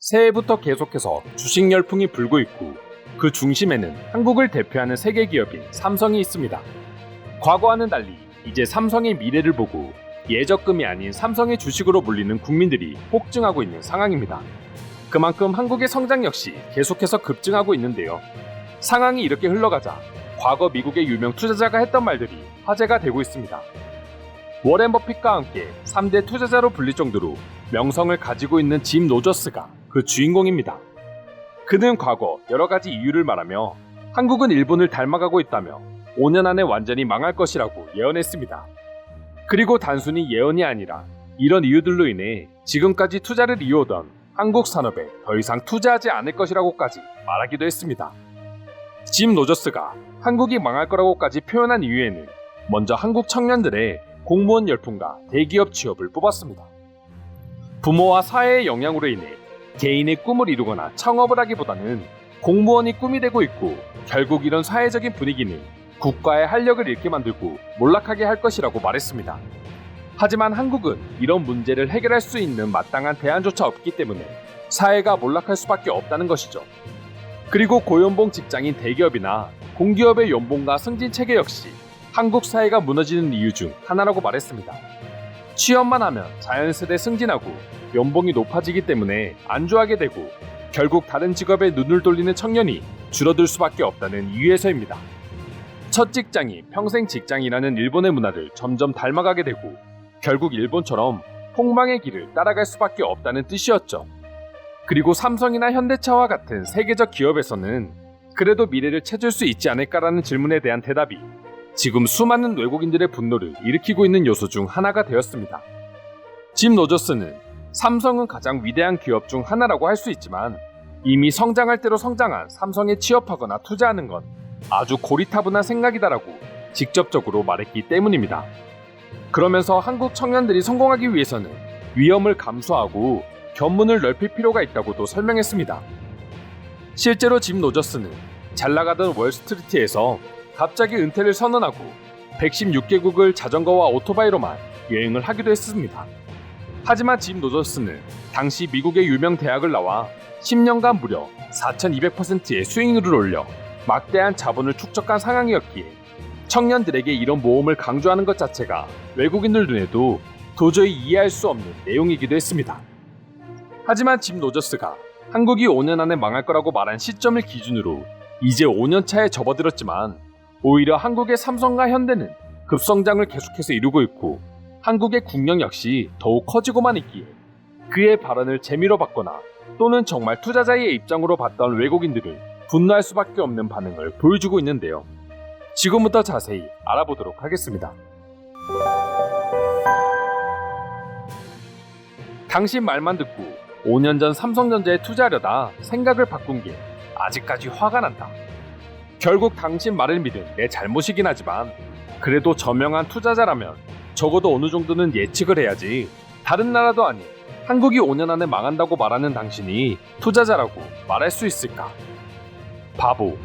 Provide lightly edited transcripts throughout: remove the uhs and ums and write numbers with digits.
새해부터 계속해서 주식 열풍이 불고 있고 그 중심에는 한국을 대표하는 세계 기업인 삼성이 있습니다. 과거와는 달리 이제 삼성의 미래를 보고 예적금이 아닌 삼성의 주식으로 몰리는 국민들이 폭증하고 있는 상황입니다. 그만큼 한국의 성장 역시 계속해서 급증하고 있는데요. 상황이 이렇게 흘러가자 과거 미국의 유명 투자자가 했던 말들이 화제가 되고 있습니다. 워렌 버핏과 함께 3대 투자자로 불릴 정도로 명성을 가지고 있는 짐 로저스가 그 주인공입니다. 그는 과거 여러 가지 이유를 말하며 한국은 일본을 닮아가고 있다며 5년 안에 완전히 망할 것이라고 예언했습니다. 그리고 단순히 예언이 아니라 이런 이유들로 인해 지금까지 투자를 이어오던 한국 산업에 더 이상 투자하지 않을 것이라고까지 말하기도 했습니다. 짐 로저스가 한국이 망할 거라고까지 표현한 이유에는 먼저 한국 청년들의 공무원 열풍과 대기업 취업을 뽑았습니다. 부모와 사회의 영향으로 인해 개인의 꿈을 이루거나 창업을 하기보다는 공무원이 꿈이 되고 있고 결국 이런 사회적인 분위기는 국가의 활력을 잃게 만들고 몰락하게 할 것이라고 말했습니다. 하지만 한국은 이런 문제를 해결할 수 있는 마땅한 대안조차 없기 때문에 사회가 몰락할 수밖에 없다는 것이죠. 그리고 고연봉 직장인 대기업이나 공기업의 연봉과 승진 체계 역시 한국 사회가 무너지는 이유 중 하나라고 말했습니다. 취업만 하면 자연스레 승진하고 연봉이 높아지기 때문에 안주하게 되고 결국 다른 직업에 눈을 돌리는 청년이 줄어들 수밖에 없다는 이유에서입니다. 첫 직장이 평생 직장이라는 일본의 문화를 점점 닮아가게 되고 결국 일본처럼 폭망의 길을 따라갈 수밖에 없다는 뜻이었죠. 그리고 삼성이나 현대차와 같은 세계적 기업에서는 그래도 미래를 찾을 수 있지 않을까라는 질문에 대한 대답이 지금 수많은 외국인들의 분노를 일으키고 있는 요소 중 하나가 되었습니다. 짐 로저스는 삼성은 가장 위대한 기업 중 하나라고 할 수 있지만 이미 성장할 대로 성장한 삼성에 취업하거나 투자하는 건 아주 고리타분한 생각이다라고 직접적으로 말했기 때문입니다. 그러면서 한국 청년들이 성공하기 위해서는 위험을 감수하고 견문을 넓힐 필요가 있다고도 설명했습니다. 실제로 짐 로저스는 잘나가던 월스트리트에서 갑자기 은퇴를 선언하고 116개국을 자전거와 오토바이로만 여행을 하기도 했습니다. 하지만 짐 로저스는 당시 미국의 유명 대학을 나와 10년간 무려 4200%의 수익률을 올려 막대한 자본을 축적한 상황이었기에 청년들에게 이런 모험을 강조하는 것 자체가 외국인들 눈에도 도저히 이해할 수 없는 내용이기도 했습니다. 하지만 짐 로저스가 한국이 5년 안에 망할 거라고 말한 시점을 기준으로 이제 5년 차에 접어들었지만 오히려 한국의 삼성과 현대는 급성장을 계속해서 이루고 있고 한국의 국력 역시 더욱 커지고만 있기에 그의 발언을 재미로 봤거나 또는 정말 투자자의 입장으로 봤던 외국인들을 분노할 수밖에 없는 반응을 보여주고 있는데요. 지금부터 자세히 알아보도록 하겠습니다. 당신 말만 듣고 5년 전 삼성전자에 투자하려다 생각을 바꾼 게 아직까지 화가 난다. 결국 당신 말을 믿은 내 잘못이긴 하지만 그래도 저명한 투자자라면 적어도 어느 정도는 예측을 해야지. 다른 나라도 아닌 한국이 5년 안에 망한다고 말하는 당신이 투자자라고 말할 수 있을까? 바보.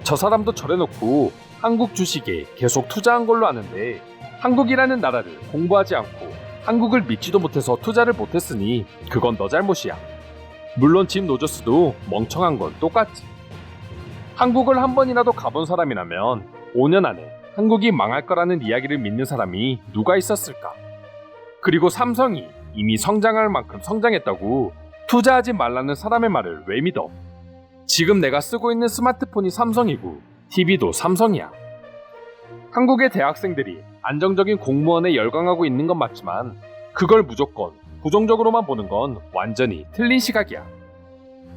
저 사람도 저래놓고 한국 주식에 계속 투자한 걸로 아는데 한국이라는 나라를 공부하지 않고 한국을 믿지도 못해서 투자를 못했으니 그건 너 잘못이야. 물론 짐 로저스도 멍청한 건 똑같지. 한국을 한 번이라도 가본 사람이라면 5년 안에 한국이 망할 거라는 이야기를 믿는 사람이 누가 있었을까? 그리고 삼성이 이미 성장할 만큼 성장했다고 투자하지 말라는 사람의 말을 왜 믿어? 지금 내가 쓰고 있는 스마트폰이 삼성이고 TV도 삼성이야. 한국의 대학생들이 안정적인 공무원에 열광하고 있는 건 맞지만 그걸 무조건 부정적으로만 보는 건 완전히 틀린 시각이야.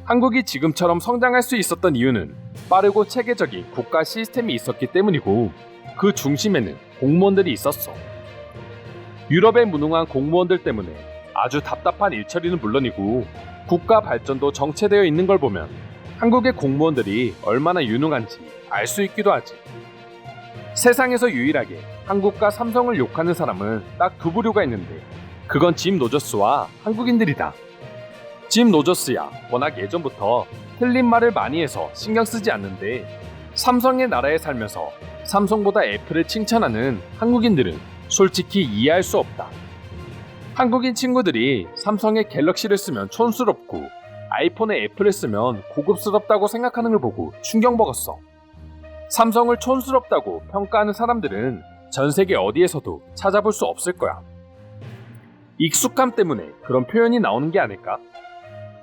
한국이 지금처럼 성장할 수 있었던 이유는 빠르고 체계적인 국가 시스템이 있었기 때문이고 그 중심에는 공무원들이 있었어. 유럽의 무능한 공무원들 때문에 아주 답답한 일처리는 물론이고 국가 발전도 정체되어 있는 걸 보면 한국의 공무원들이 얼마나 유능한지 알 수 있기도 하지. 세상에서 유일하게 한국과 삼성을 욕하는 사람은 딱 두 부류가 있는데 그건 짐 로저스와 한국인들이다. 짐 로저스야 워낙 예전부터 틀린 말을 많이 해서 신경 쓰지 않는데 삼성의 나라에 살면서 삼성보다 애플을 칭찬하는 한국인들은 솔직히 이해할 수 없다. 한국인 친구들이 삼성의 갤럭시를 쓰면 촌스럽고 아이폰에 애플을 쓰면 고급스럽다고 생각하는 걸 보고 충격 먹었어. 삼성을 촌스럽다고 평가하는 사람들은 전 세계 어디에서도 찾아볼 수 없을 거야. 익숙함 때문에 그런 표현이 나오는 게 아닐까?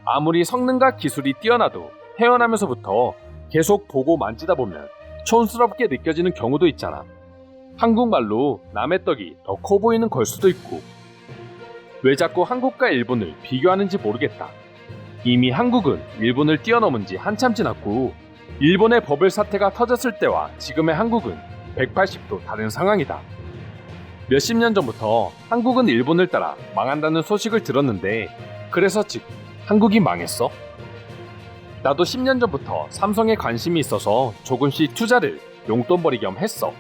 아무리 성능과 기술이 뛰어나도 태어나면서부터 계속 보고 만지다 보면 촌스럽게 느껴지는 경우도 있잖아. 한국말로 남의 떡이 더 커 보이는 걸 수도 있고. 왜 자꾸 한국과 일본을 비교하는지 모르겠다. 이미 한국은 일본을 뛰어넘은 지 한참 지났고 일본의 버블 사태가 터졌을 때와 지금의 한국은 180도 다른 상황이다. 몇십 년 전부터 한국은 일본을 따라 망한다는 소식을 들었는데 그래서 지금 한국이 망했어? 나도 10년 전부터 삼성에 관심이 있어서 조금씩 투자를 용돈벌이 겸 했어.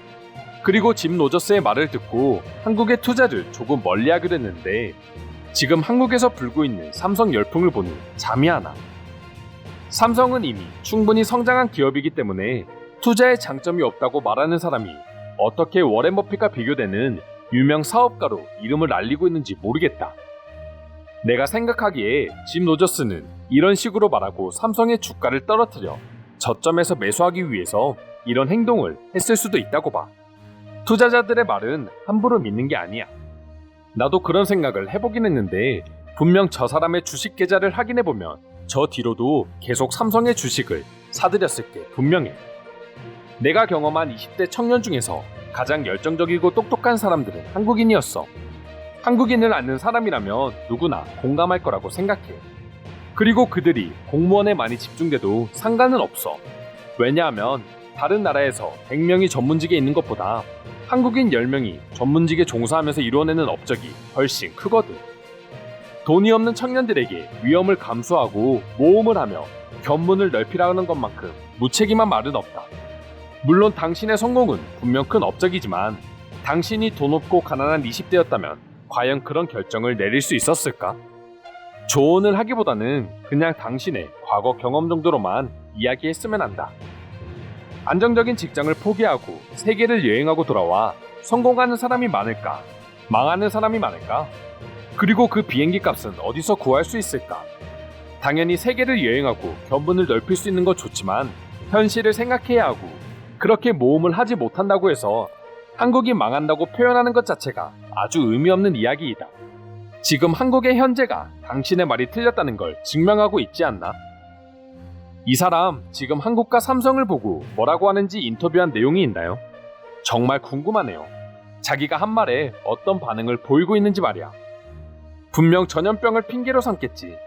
그리고 짐 로저스의 말을 듣고 한국의 투자를 조금 멀리하기로 했는데 지금 한국에서 불고 있는 삼성 열풍을 보니 잠이 안 와. 삼성은 이미 충분히 성장한 기업이기 때문에 투자에 장점이 없다고 말하는 사람이 어떻게 워렌 버핏과 비교되는 유명 사업가로 이름을 알리고 있는지 모르겠다. 내가 생각하기에 짐 로저스는 이런 식으로 말하고 삼성의 주가를 떨어뜨려 저점에서 매수하기 위해서 이런 행동을 했을 수도 있다고 봐. 투자자들의 말은 함부로 믿는 게 아니야. 나도 그런 생각을 해보긴 했는데 분명 저 사람의 주식 계좌를 확인해보면 저 뒤로도 계속 삼성의 주식을 사들였을 게 분명해. 내가 경험한 20대 청년 중에서 가장 열정적이고 똑똑한 사람들은 한국인이었어. 한국인을 아는 사람이라면 누구나 공감할 거라고 생각해. 그리고 그들이 공무원에 많이 집중돼도 상관은 없어. 왜냐하면 다른 나라에서 100명이 전문직에 있는 것보다 한국인 10명이 전문직에 종사하면서 이뤄내는 업적이 훨씬 크거든. 돈이 없는 청년들에게 위험을 감수하고 모험을 하며 견문을 넓히라는 것만큼 무책임한 말은 없다. 물론 당신의 성공은 분명 큰 업적이지만 당신이 돈 없고 가난한 20대였다면 과연 그런 결정을 내릴 수 있었을까? 조언을 하기보다는 그냥 당신의 과거 경험 정도로만 이야기했으면 한다. 안정적인 직장을 포기하고 세계를 여행하고 돌아와 성공하는 사람이 많을까? 망하는 사람이 많을까? 그리고 그 비행기 값은 어디서 구할 수 있을까? 당연히 세계를 여행하고 견문을 넓힐 수 있는 건 좋지만 현실을 생각해야 하고 그렇게 모험을 하지 못한다고 해서 한국이 망한다고 표현하는 것 자체가 아주 의미 없는 이야기이다. 지금 한국의 현재가 당신의 말이 틀렸다는 걸 증명하고 있지 않나? 이 사람 지금 한국과 삼성을 보고 뭐라고 하는지 인터뷰한 내용이 있나요? 정말 궁금하네요. 자기가 한 말에 어떤 반응을 보이고 있는지 말이야. 분명 전염병을 핑계로 삼겠지.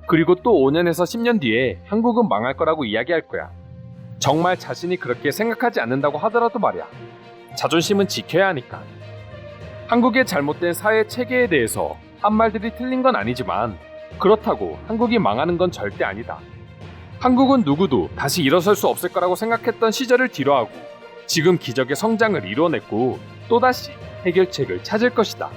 그리고 또 5년에서 10년 뒤에 한국은 망할 거라고 이야기할 거야. 정말 자신이 그렇게 생각하지 않는다고 하더라도 말이야. 자존심은 지켜야 하니까. 한국의 잘못된 사회 체계에 대해서 한 말들이 틀린 건 아니지만 그렇다고 한국이 망하는 건 절대 아니다. 한국은 누구도 다시 일어설 수 없을 거라고 생각했던 시절을 뒤로하고 지금 기적의 성장을 이뤄냈고 또다시 해결책을 찾을 것이다.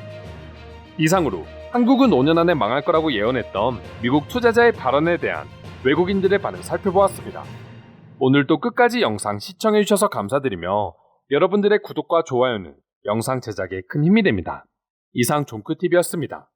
이상으로 한국은 5년 안에 망할 거라고 예언했던 미국 투자자의 발언에 대한 외국인들의 반응 살펴보았습니다. 오늘도 끝까지 영상 시청해주셔서 감사드리며 여러분들의 구독과 좋아요는 영상 제작에 큰 힘이 됩니다. 이상 종크TV였습니다.